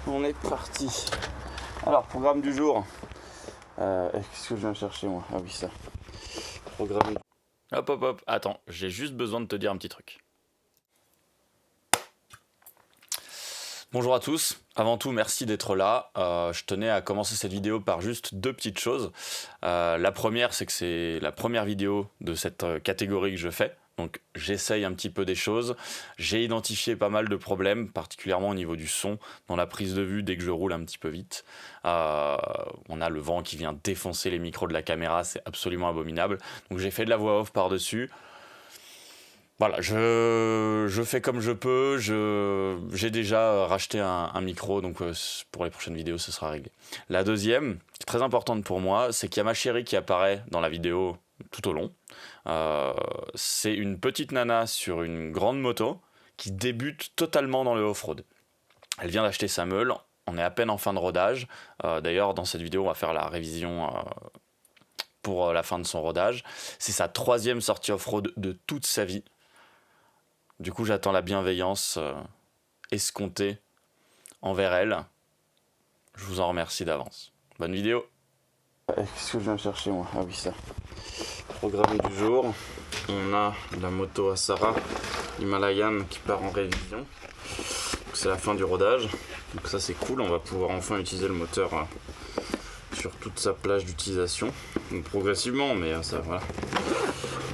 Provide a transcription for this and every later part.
on est parti. Alors, programme du jour. Qu'est-ce que je viens chercher moi? Ah oui, ça. Programme. Hop, attends, j'ai juste besoin de te dire un petit truc. Bonjour à tous, avant tout merci d'être là. Je tenais à commencer cette vidéo par juste deux petites choses. La première, c'est que c'est la première vidéo de cette catégorie que je fais. Donc j'essaye un petit peu des choses. J'ai identifié pas mal de problèmes, particulièrement au niveau du son, dans la prise de vue dès que je roule un petit peu vite. On a le vent qui vient défoncer les micros de la caméra, c'est absolument abominable. Donc j'ai fait de la voix off par-dessus. Voilà, je fais comme je peux, j'ai déjà racheté un micro, donc pour les prochaines vidéos, ce sera réglé. La deuxième, qui est très importante pour moi, c'est qu'il y a ma chérie qui apparaît dans la vidéo tout au long. C'est une petite nana sur une grande moto qui débute totalement dans le off-road. Elle vient d'acheter sa meule, on est à peine en fin de rodage. D'ailleurs, dans cette vidéo, on va faire la révision pour la fin de son rodage. C'est sa 3e sortie off-road de toute sa vie. Du coup, j'attends la bienveillance escomptée envers elle. Je vous en remercie d'avance. Bonne vidéo. Qu'est-ce que je viens chercher moi? Ah oui, ça. Programme du jour. On a la moto Asara Himalayan qui part en révision. C'est la fin du rodage. Donc ça c'est cool, on va pouvoir enfin utiliser le moteur sur toute sa plage d'utilisation. Donc progressivement, mais ça voilà.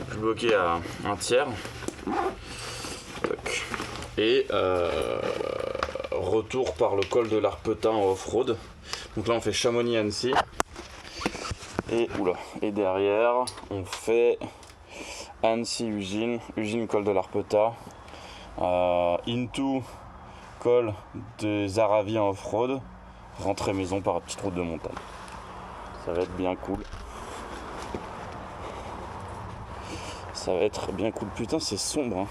Je suis bloqué à un tiers. Et retour par le col de l'Arpetin en off-road. Donc là on fait Chamonix-Annecy. Et derrière on fait Annecy-Ugine, Ugine-Col de l'Arpetin, into col des Aravis en off-road, rentrée maison par une petite route de montagne. Ça va être bien cool. Ça va être bien cool. Putain, c'est sombre, hein.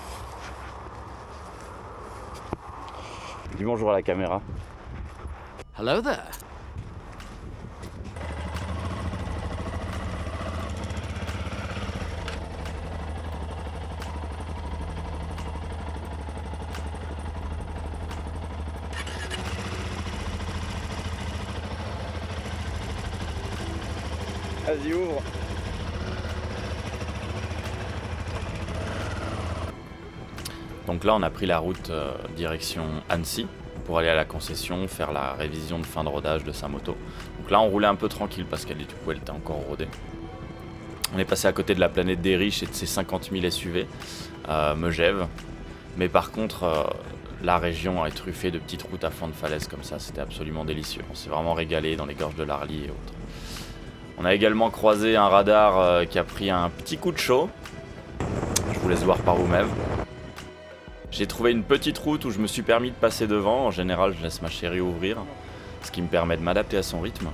Dis bonjour à la caméra. Hello there. Vas-y, ouvre. Donc là, on a pris la route direction Annecy pour aller à la concession, faire la révision de fin de rodage de sa moto. Donc là, on roulait un peu tranquille parce qu'elle était encore rodée. On est passé à côté de la planète des riches et de ses 50 000 SUV, Megève. Mais par contre, la région est truffée de petites routes à flanc de falaise comme ça. C'était absolument délicieux. On s'est vraiment régalé dans les gorges de l'Arly et autres. On a également croisé un radar qui a pris un petit coup de chaud. Je vous laisse voir par vous-même. J'ai trouvé une petite route où je me suis permis de passer devant. En général, je laisse ma chérie ouvrir, ce qui me permet de m'adapter à son rythme.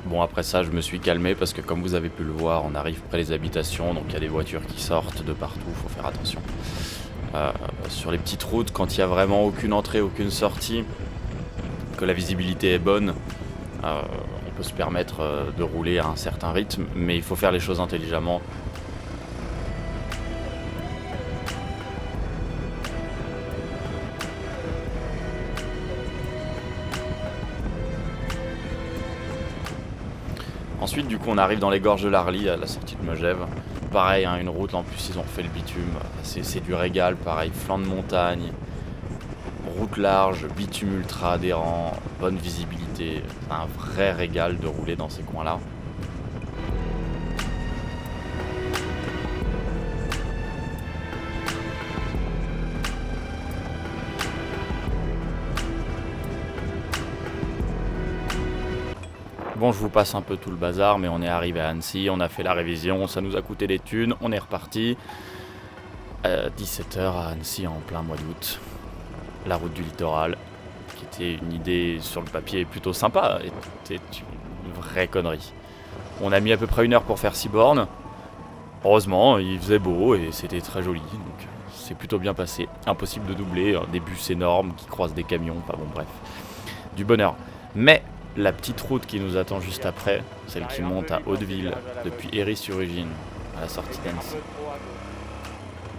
Bon, après ça, je me suis calmé parce que comme vous avez pu le voir, on arrive près des habitations, donc il y a des voitures qui sortent de partout, il faut faire attention. Sur les petites routes, quand il n'y a vraiment aucune entrée, aucune sortie, que la visibilité est bonne, on peut se permettre de rouler à un certain rythme, mais il faut faire les choses intelligemment. Ensuite, du coup, on arrive dans les gorges de l'Arly, à la sortie de Megève. Pareil, hein, une route, en plus, ils ont fait le bitume. C'est du régal, pareil, flanc de montagne, route large, bitume ultra adhérent, bonne visibilité. C'est un vrai régal de rouler dans ces coins-là. Bon, je vous passe un peu tout le bazar, mais on est arrivé à Annecy, on a fait la révision, ça nous a coûté des thunes, on est reparti. 17 h à Annecy en plein mois d'août. La route du littoral, qui était une idée sur le papier plutôt sympa, était une vraie connerie. On a mis à peu près 1 heure pour faire 6 bornes. Heureusement, il faisait beau et c'était très joli, donc c'est plutôt bien passé. Impossible de doubler, des bus énormes qui croisent des camions, enfin bon bref, du bonheur. Mais la petite route qui nous attend juste après, celle qui monte à Hauteville depuis Héry-sur-Ugine, à la sortie d'Annecy,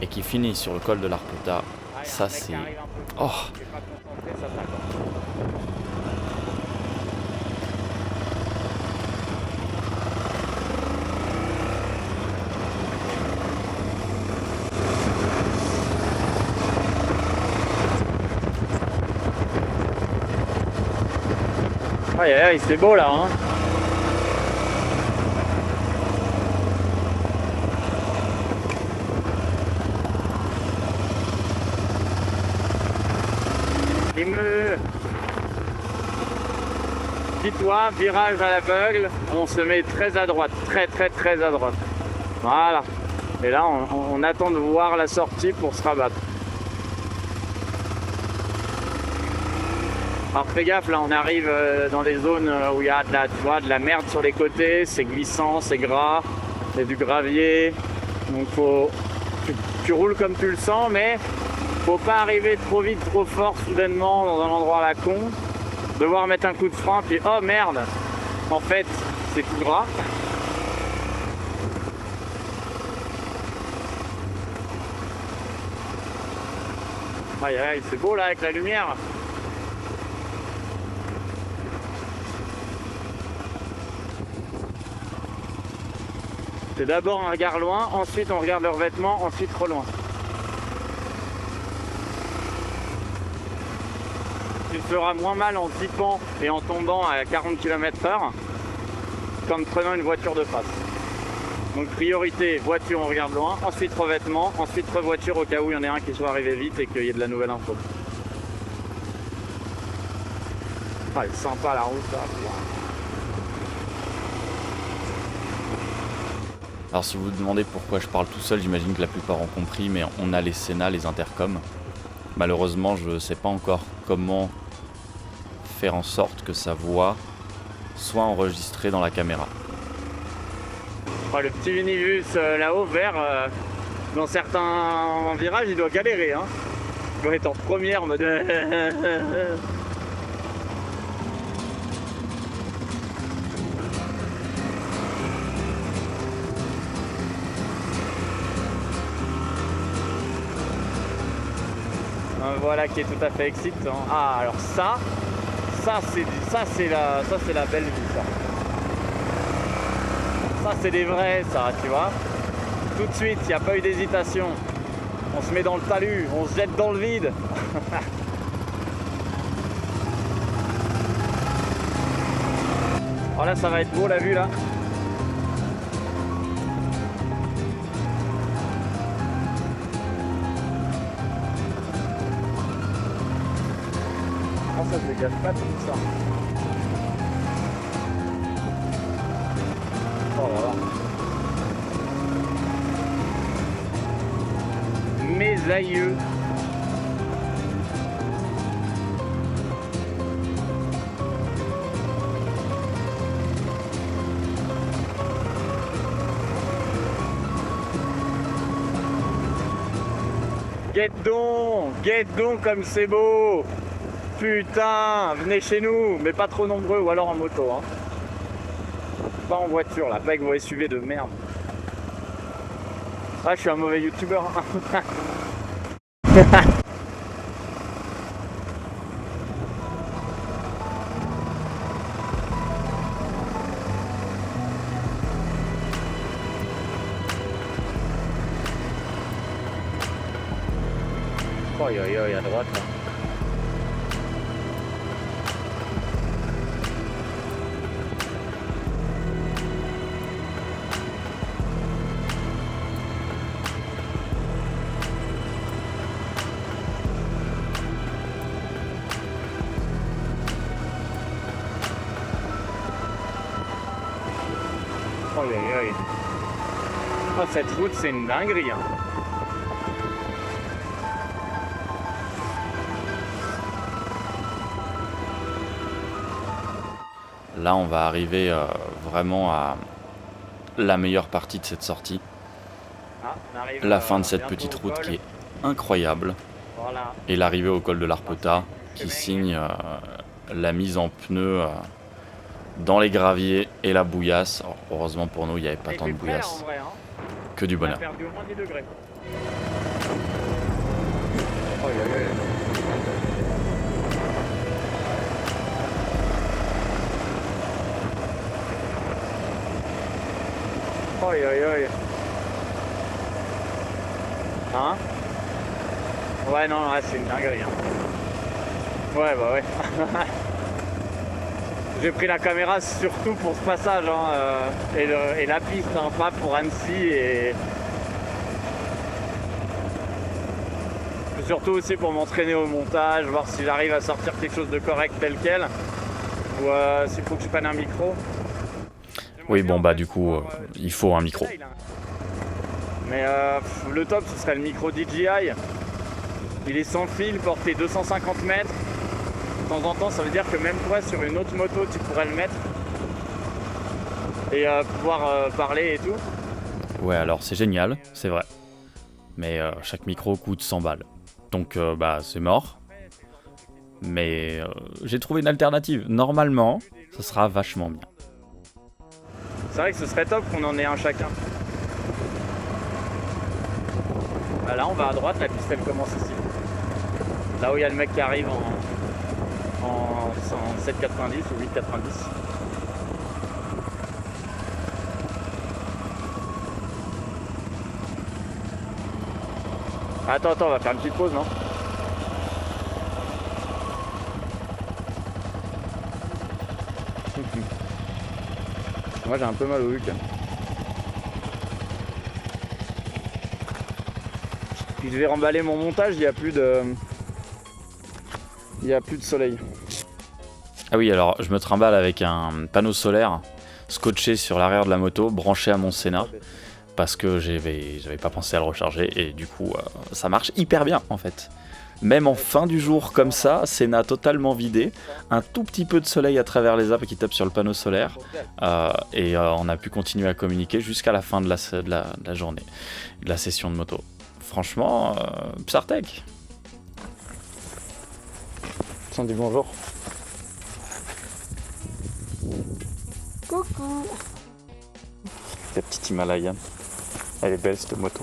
et qui finit sur le col de l'Arpeta, ça c'est... Oh! Aïe aïe aïe, c'est beau là hein. Dis-toi, virage à l'aveugle, on se met très à droite, très à droite. Voilà. Et là, on attend de voir la sortie pour se rabattre. Alors fais gaffe, là on arrive dans des zones où il y a de la merde sur les côtés, c'est glissant, c'est gras, il y a du gravier, donc tu roules comme tu le sens, mais faut pas arriver trop vite, trop fort, soudainement dans un endroit à la con, devoir mettre un coup de frein, puis oh merde, en fait c'est tout gras. Aïe aïe, c'est beau là avec la lumière. C'est d'abord un regard loin, ensuite on regarde leurs vêtements, ensuite trop loin. Tu te feras moins mal en zippant et en tombant à 40 km/h qu'en prenant une voiture de face. Donc priorité, voiture on regarde loin, ensuite revêtement, ensuite revoiture au cas où il y en ait un qui soit arrivé vite et qu'il y ait de la nouvelle info. Ah, elle est sympa la route là. Alors si vous vous demandez pourquoi je parle tout seul, j'imagine que la plupart ont compris, mais on a les Sénats, les intercoms. Malheureusement, je ne sais pas encore comment faire en sorte que sa voix soit enregistrée dans la caméra. Oh, le petit Unibus là-haut, vert, dans certains virages, il doit galérer. Hein. Il doit être en première mode... Voilà qui est tout à fait excitant. Ah alors ça c'est la belle vie ça. Ça c'est des vrais ça, tu vois. Tout de suite, il n'y a pas eu d'hésitation. On se met dans le talus, on se jette dans le vide. Alors là ça va être beau la vue là. Ça se dégage pas tout ça. Oh là là. Mes aïeux. Guette donc comme c'est beau. Putain, venez chez nous, mais pas trop nombreux, ou alors en moto. Hein. Pas en voiture, là, pas avec vos SUV de merde. Ah, je suis un mauvais youtubeur. Oh, à droite, là. Oh, oh, cette route, c'est une dinguerie. Hein. Là, on va arriver vraiment à la meilleure partie de cette sortie. Ah, on arrive, La fin de cette bientôt petite au route col. qui est incroyable. Voilà. Et l'arrivée au col de l'Arpeta qui signe la mise en pneus dans les graviers et la bouillasse. Alors, heureusement pour nous, il n'y avait pas Il tant de fait frais, là, bouillasse. en vrai, hein. Que du On a bonheur. perdu au moins 10 degrés. Oh, là, là, là. Oi, oi, oi. Hein? Ouais, non, ouais, c'est une dinguerie. Hein. Ouais, bah ouais. J'ai pris la caméra surtout pour ce passage hein, et la piste, hein, pas pour Annecy et surtout aussi pour m'entraîner au montage, voir si j'arrive à sortir quelque chose de correct tel quel ou s'il faut que je prenne un micro. Oui, bon, bah du coup, il faut un micro. Mais le top, ce serait le micro DJI. Il est sans fil, porté 250 mètres. De temps en temps, ça veut dire que même toi, sur une autre moto, tu pourrais le mettre. Et pouvoir parler et tout. Ouais, alors c'est génial, c'est vrai. Mais chaque micro coûte 100 balles. Donc, bah, c'est mort. Mais j'ai trouvé une alternative. Normalement, ce sera vachement bien. C'est vrai que ce serait top qu'on en ait un chacun. Bah là, on va à droite, la piste, elle commence ici. Là où il y a le mec qui arrive en 7,90 ou 8,90. Attends, on va faire une petite pause, non? Moi j'ai un peu mal au huc. Puis je vais remballer mon montage, il n'y a plus de soleil. Ah oui, alors je me trimballe avec un panneau solaire scotché sur l'arrière de la moto, branché à mon Senna, parce que j'avais pas pensé à le recharger, et du coup ça marche hyper bien en fait. Même en fin du jour comme ça, Senna totalement vidé, un tout petit peu de soleil à travers les arbres qui tape sur le panneau solaire, et on a pu continuer à communiquer jusqu'à la fin de la journée, de la session de moto. Franchement, Psartec. On dit bonjour. Coucou. La petite Himalayan, elle est belle cette moto.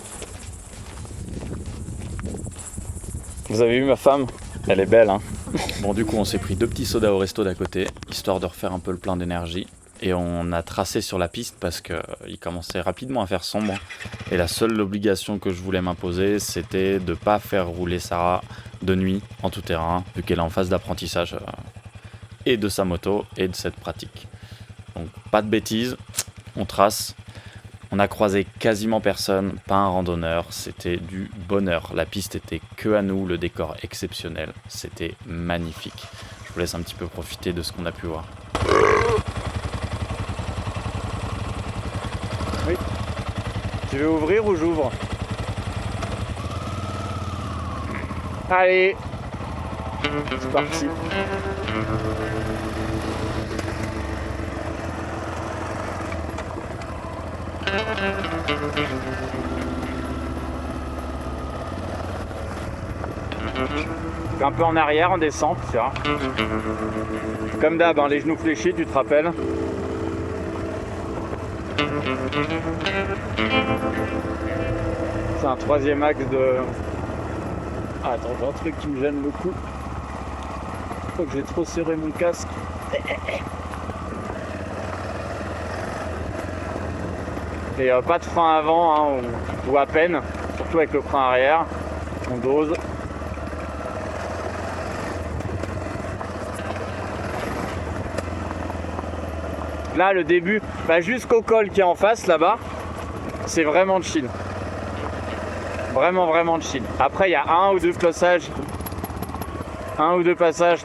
Vous avez vu ma femme? Elle est belle, hein. Bon, du coup, on s'est pris 2 petits sodas au resto d'à côté, histoire de refaire un peu le plein d'énergie. Et on a tracé sur la piste parce qu'il commençait rapidement à faire sombre. Et la seule obligation que je voulais m'imposer, c'était de ne pas faire rouler Sarah de nuit en tout terrain, vu qu'elle est en phase d'apprentissage et de sa moto et de cette pratique. Donc, pas de bêtises, on trace. On a croisé quasiment personne, pas un randonneur, c'était du bonheur. La piste était que à nous, le décor exceptionnel, c'était magnifique. Je vous laisse un petit peu profiter de ce qu'on a pu voir. Oui. Tu veux ouvrir ou j'ouvre? Allez, c'est parti. Un peu en arrière, en descente, tu vois. Comme d'hab, hein, les genoux fléchis, tu te rappelles. C'est un 3e axe de... Ah, attends, j'ai un truc qui me gêne beaucoup. Je crois que j'ai trop serré mon casque. Et pas de frein avant, hein, ou à peine, surtout avec le frein arrière. On dose. Là, le début, jusqu'au col qui est en face, là-bas, c'est vraiment chill. Vraiment, vraiment chill. Après, il y a un ou deux passages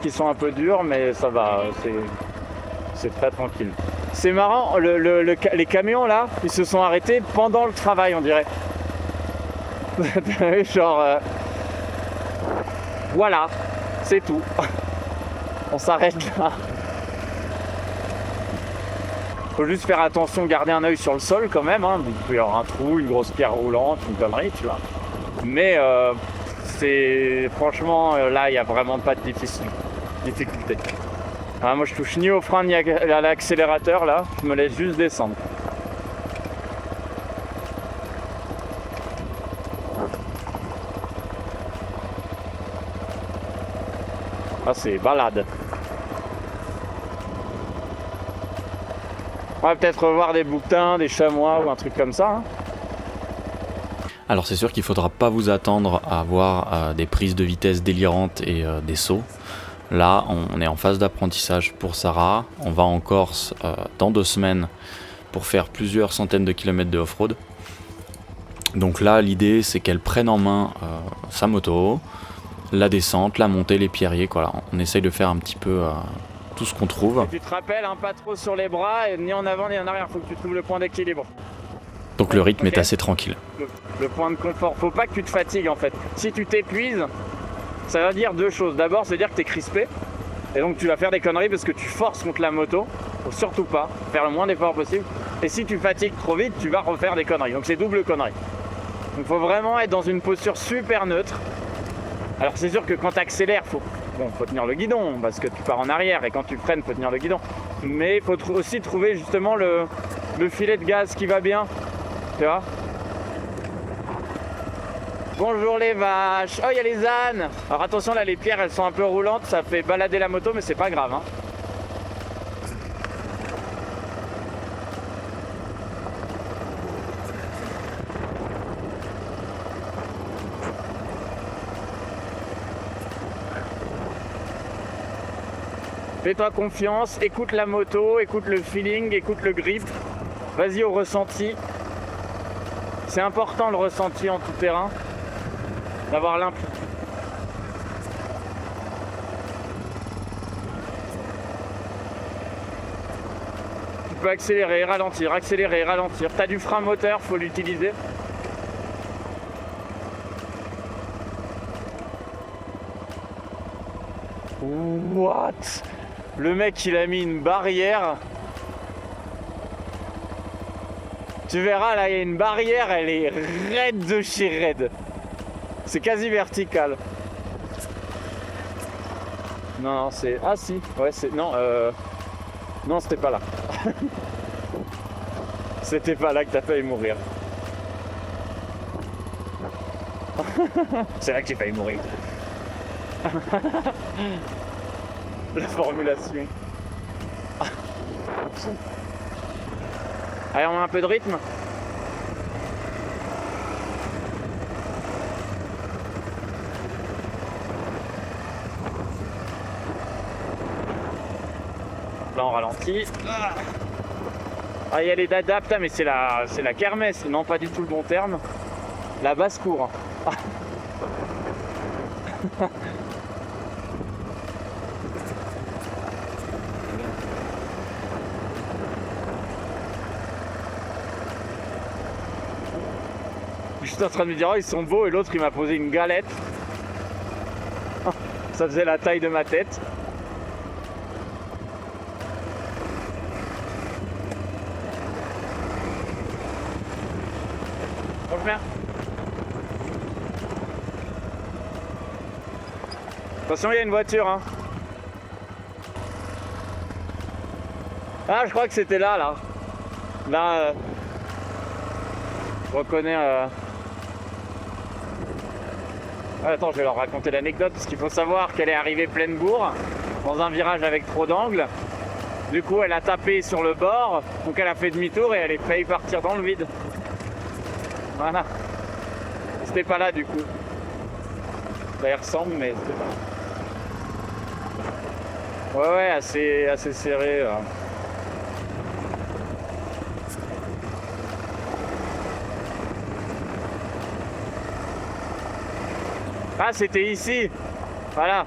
qui sont un peu durs, mais ça va, c'est très tranquille. C'est marrant, les camions là, ils se sont arrêtés pendant le travail, on dirait. Genre, voilà, c'est tout. On s'arrête là. Faut juste faire attention, garder un œil sur le sol quand même. Hein. Il peut y avoir un trou, une grosse pierre roulante, une connerie, tu vois. Mais c'est franchement, là, il n'y a vraiment pas de difficulté. Ah, moi je touche ni au frein ni à l'accélérateur là, je me laisse juste descendre. Ah c'est balade. On va peut-être revoir des bouquetins, des chamois ou un truc comme ça. Hein. Alors c'est sûr qu'il ne faudra pas vous attendre à avoir des prises de vitesse délirantes et des sauts. Là, on est en phase d'apprentissage pour Sarah. On va en Corse dans 2 semaines pour faire plusieurs centaines de kilomètres de off-road. Donc là, l'idée, c'est qu'elle prenne en main sa moto, la descente, la montée, les pierriers. Voilà. On essaye de faire un petit peu tout ce qu'on trouve. Et tu te rappelles, hein, pas trop sur les bras, et ni en avant ni en arrière. Faut que tu trouves le point d'équilibre. Donc le rythme est assez tranquille. Le point de confort. Faut pas que tu te fatigues en fait. Si tu t'épuises, ça va dire 2 choses. D'abord, c'est dire que tu es crispé. Et donc tu vas faire des conneries parce que tu forces contre la moto. Faut surtout pas faire le moins d'efforts possible. Et si tu fatigues trop vite, tu vas refaire des conneries. Donc c'est double connerie. Donc il faut vraiment être dans une posture super neutre. Alors c'est sûr que quand tu accélères, faut tenir le guidon parce que tu pars en arrière. Et quand tu freines, faut tenir le guidon. Mais il faut aussi trouver justement le filet de gaz qui va bien. Tu vois ? Bonjour les vaches. Oh, il y a les ânes. Alors attention, là les pierres elles sont un peu roulantes, ça fait balader la moto mais c'est pas grave hein. Fais-toi confiance, écoute la moto, écoute le feeling, écoute le grip. Vas-y au ressenti. C'est important le ressenti en tout terrain. D'avoir l'impression. Tu peux accélérer, ralentir, accélérer, ralentir. T'as du frein moteur, faut l'utiliser. What? Le mec il a mis une barrière. Tu verras là il y a une barrière, elle est raide de chez raide. C'est quasi vertical. Non, c'est... Ah si, ouais, c'est... Non, non, c'était pas là. C'était pas là que t'as failli mourir. C'est là que j'ai failli mourir. La formulation. Allez, on met un peu de rythme. Là on ralentit. Ah il y a les dadas, putain mais c'est la kermesse, non pas du tout le bon terme. La basse-cour. Je suis en train de me dire oh ils sont beaux et l'autre il m'a posé une galette. Ça faisait la taille de ma tête. Attention, il y a une voiture. Hein. Ah, je crois que c'était là, là. Là, je reconnais... Ah, attends, je vais leur raconter l'anecdote, parce qu'il faut savoir qu'elle est arrivée pleine bourre, dans un virage avec trop d'angles. Du coup, elle a tapé sur le bord, donc elle a fait demi-tour et elle est failli partir dans le vide. Voilà. C'était pas là, du coup. Ça y ressemble, mais c'était pas là. Ouais, assez serré. Là. Ah, c'était ici. Voilà.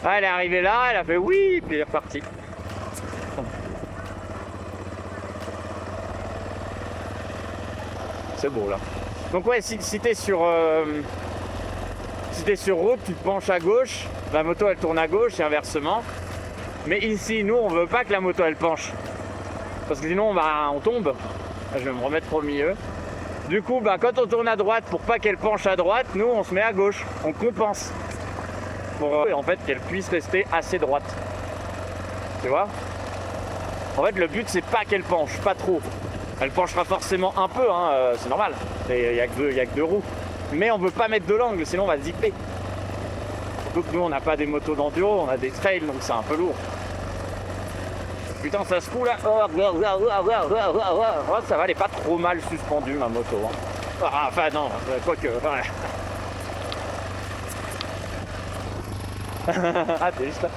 Ah, elle est arrivée là, elle a fait oui, puis elle est repartie. c'est beau là. Donc ouais, si t'es sur route, tu te penches à gauche, la moto elle tourne à gauche et inversement. Mais ici, nous, on veut pas que la moto elle penche. Parce que sinon, on tombe. Je vais me remettre au milieu. Du coup, quand on tourne à droite, pour pas qu'elle penche à droite, nous, on se met à gauche. On compense. Pour en fait, qu'elle puisse rester assez droite. Tu vois? En fait, le but, c'est pas qu'elle penche, pas trop. Elle penchera forcément un peu, hein, c'est normal. Il n'y a que deux roues. Mais on veut pas mettre de l'angle, sinon on va zipper. Surtout que nous, on n'a pas des motos d'enduro, on a des trails, donc c'est un peu lourd. Putain, ça se fout là. Oh, ça va, elle est pas trop mal suspendue, ma moto. Hein. Enfin, non, quoique. Ouais. Ah, t'es juste là.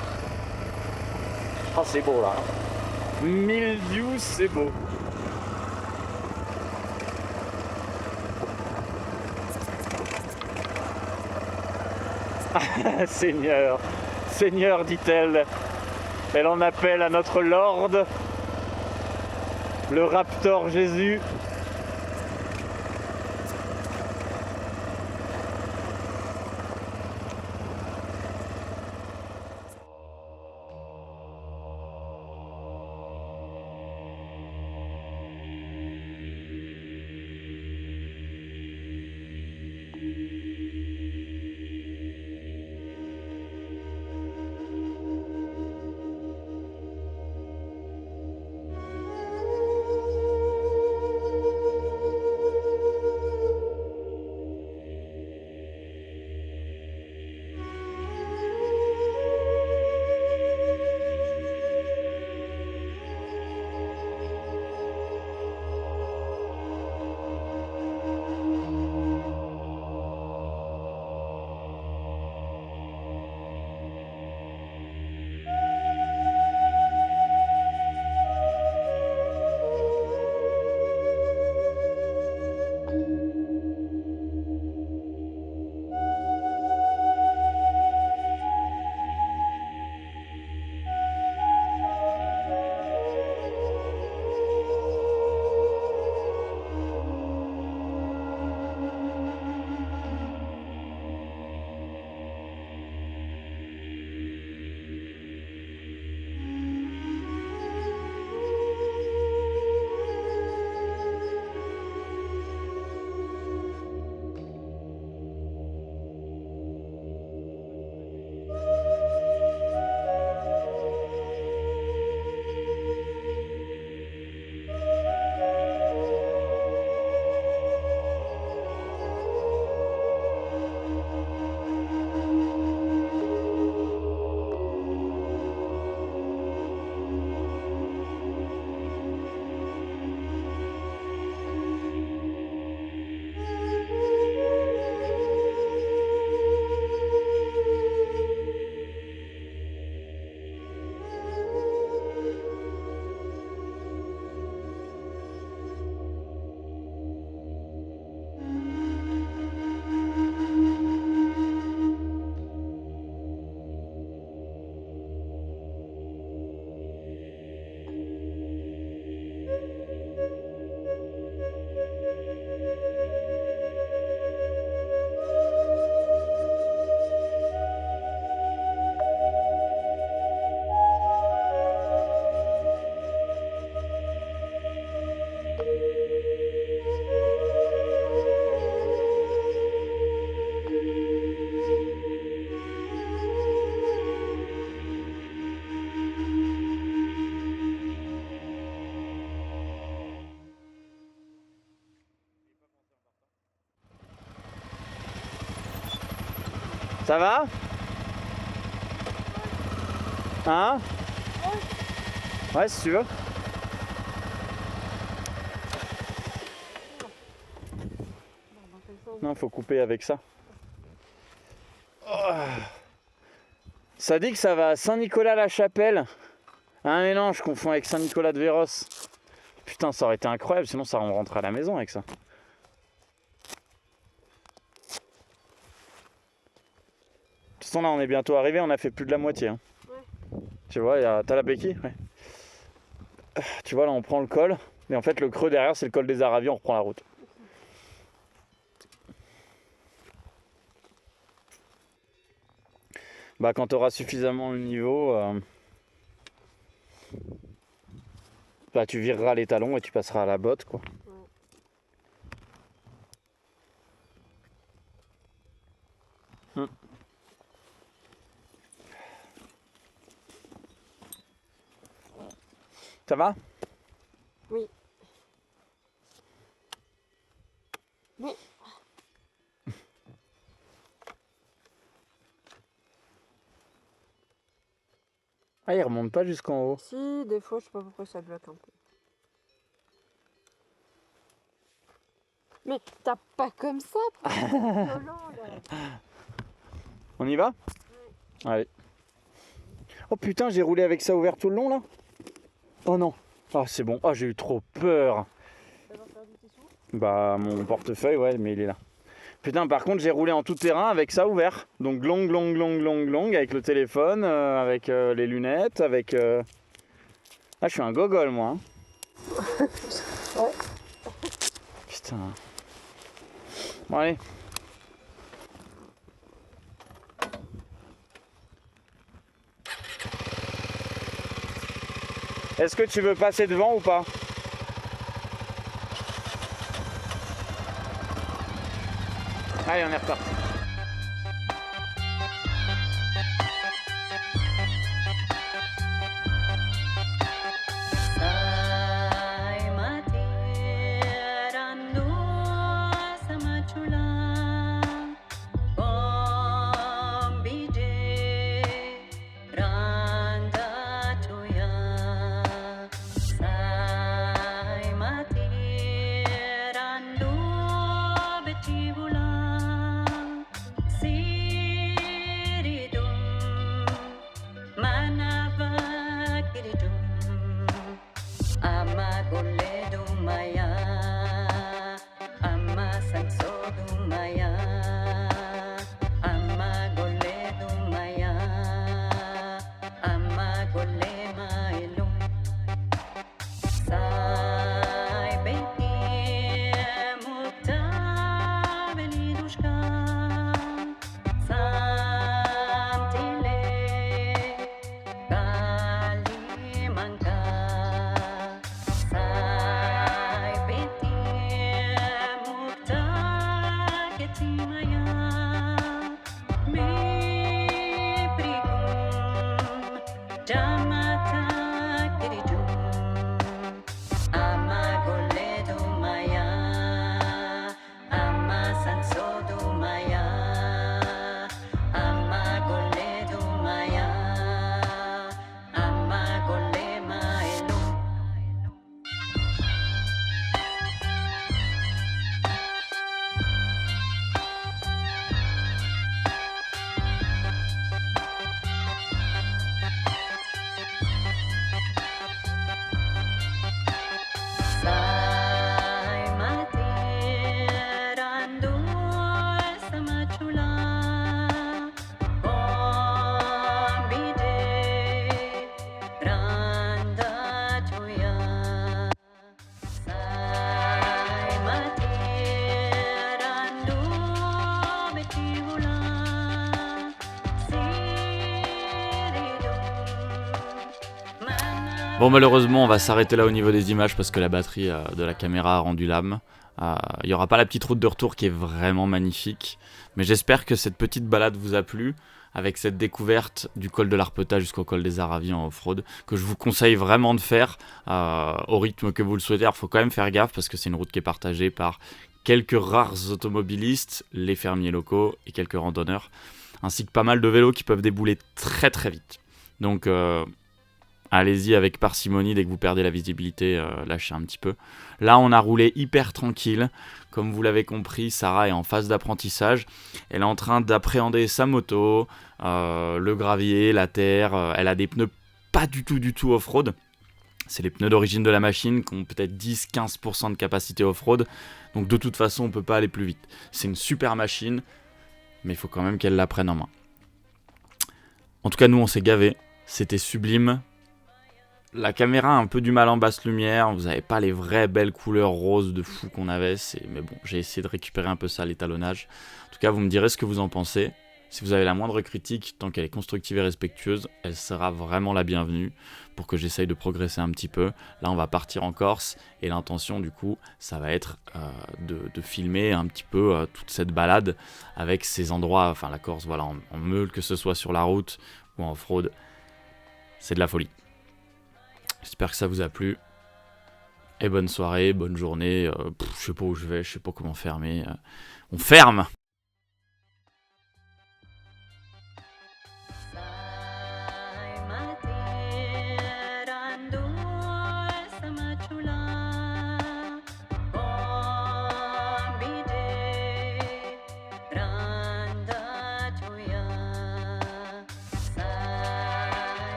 Oh, c'est beau là. 1000 views, c'est beau. Seigneur, Seigneur, dit-elle. Elle en appelle à notre Lord, le Raptor Jésus. Ça va? Hein? Ouais, si tu veux. Non, faut couper avec ça. Oh. Ça dit que ça va à Saint-Nicolas-la-Chapelle. Ah mais non, je confonds avec Saint-Nicolas-de-Véros. Putain, ça aurait été incroyable, sinon ça on rentre à la maison avec ça. De toute façon là on est bientôt arrivé, on a fait plus de la moitié. Hein. Ouais. Tu vois, t'as la béquille? Ouais. Tu vois là on prend le col, mais en fait le creux derrière c'est le col des Aravis, on reprend la route. Bah, quand tu auras suffisamment le niveau, bah, tu vireras les talons et tu passeras à la botte, quoi. Ça va? Oui. Oui. Ah, il remonte pas jusqu'en haut. Si, des fois, je sais pas pourquoi ça bloque un peu. Mais tape pas comme ça, violent, là. On y va? Allez. Oh putain, j'ai roulé avec ça ouvert tout le long là? Oh non. Ah c'est bon. Ah j'ai eu trop peur. Ça va faire du tissu? Bah mon portefeuille ouais mais il est là. Putain par contre j'ai roulé en tout terrain avec ça ouvert. Donc long avec le téléphone, avec les lunettes, avec... Ah je suis un gogol moi. Hein. Ouais. Putain. Bon allez. Est-ce que tu veux passer devant ou pas? Allez, on est reparti. Bon, malheureusement, on va s'arrêter là au niveau des images parce que la batterie de la caméra a rendu l'âme. Il n'y aura pas la petite route de retour qui est vraiment magnifique. Mais j'espère que cette petite balade vous a plu avec cette découverte du col de l'Arpeta jusqu'au col des Aravis en off-road que je vous conseille vraiment de faire au rythme que vous le souhaitez. Alors, il faut quand même faire gaffe parce que c'est une route qui est partagée par quelques rares automobilistes, les fermiers locaux et quelques randonneurs, ainsi que pas mal de vélos qui peuvent débouler très très vite. Donc... allez-y avec parcimonie, dès que vous perdez la visibilité, lâchez un petit peu. Là, on a roulé hyper tranquille. Comme vous l'avez compris, Sarah est en phase d'apprentissage. Elle est en train d'appréhender sa moto, le gravier, la terre. Elle a des pneus pas du tout off-road. C'est les pneus d'origine de la machine qui ont peut-être 10-15% de capacité off-road. Donc de toute façon, on ne peut pas aller plus vite. C'est une super machine, mais il faut quand même qu'elle la prenne en main. En tout cas, nous, on s'est gavés. C'était sublime. La caméra a un peu du mal en basse lumière, vous n'avez pas les vraies belles couleurs roses de fou qu'on avait, mais bon, j'ai essayé de récupérer un peu ça à l'étalonnage. En tout cas, vous me direz ce que vous en pensez. Si vous avez la moindre critique, tant qu'elle est constructive et respectueuse, elle sera vraiment la bienvenue pour que j'essaye de progresser un petit peu. Là, on va partir en Corse et l'intention, du coup, ça va être de filmer un petit peu toute cette balade avec ces endroits, enfin la Corse, voilà, en meule, que ce soit sur la route ou en off-road. C'est de la folie. J'espère que ça vous a plu. Et bonne soirée, bonne journée. Je sais pas où je vais, je sais pas comment fermer. On ferme!